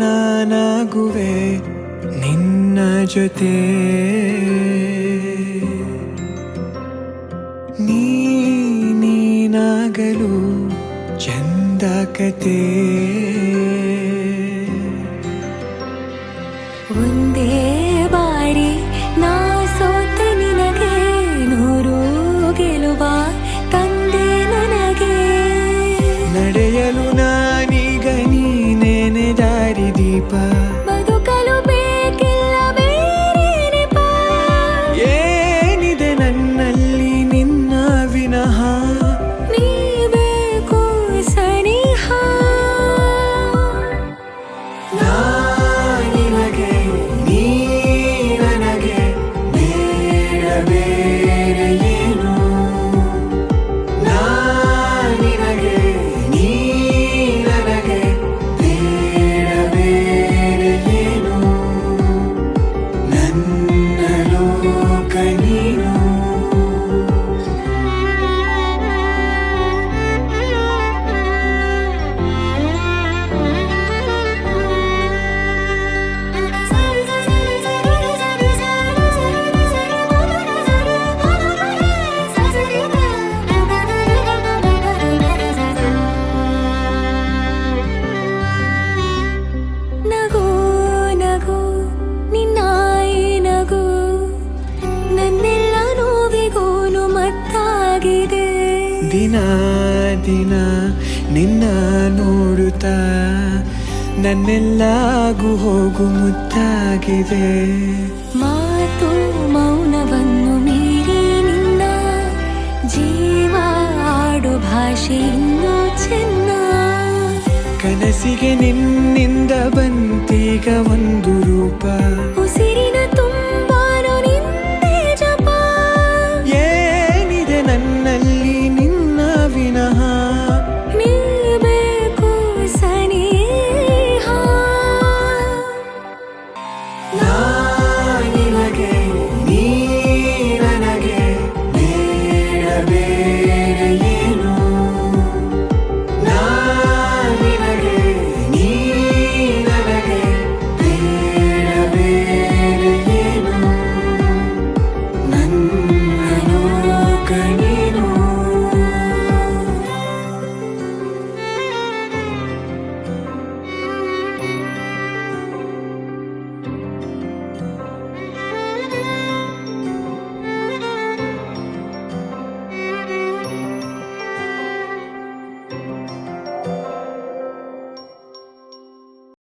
ನಾನಾಗುವೆ ನಿನ್ನ ಜೊತೆ ನೀನಾಗಲು ಚಂದ ಕತೆ ಒಂದೇ ಬಾರಿ ನಾ ಸೋತ ನಿನಗೆ ನೂರು ಗೆಲುವ ತಂದೆ ನನಗೆ ನಡೆಯಲು ನಾನೀಗ ನೀನೇನೆ ದಾರಿ ದೀಪ ಬದುಕಲು ಬೇಕಿಲ್ಲ ಬೇರೆ ನೆಪ ಏನಿದೆ ನನ್ನಲ್ಲಿ ನಿನ್ನ ವಿನಃ ನೀ ಬೇಕು ಸನಿಹ ನಿನಗೆ ನೀ ನನಗೆ ಬೇಡ ಬೇರೆ ಏನು ನಿನಗೆ ನೀ ನನಗೆ ಬೇಡ ಬೇರೆ ಏನು ನನ್ನ ಲೋಕ ನೀನು ನಗು ನಗು ನಿನ್ನಾಯಿ ನಗು ನನ್ನೆಲ್ಲ ನೋವಿಗೋನು ಮತ್ತಾಗಿದೆ ದಿನ ದಿನ ನಿನ್ನ ನೋಡುತ್ತಾ ನನ್ನೆಲ್ಲಾಗು ಹೋಗು ಮುತ್ತಾಗಿದೆ ಮಾತು ಮೌನವನ್ನು ಮೀರಿ ನಿನ್ನ ಜೀವ ಆಡು ಭಾಷೆ ಇನ್ನೂ ಚೆನ್ನ ಕನಸಿಗೆ ನಿನ್ನಿಂದ ಬಂತೀಗ ಒಂದು ರೂಪ ಉಸಿರಿನ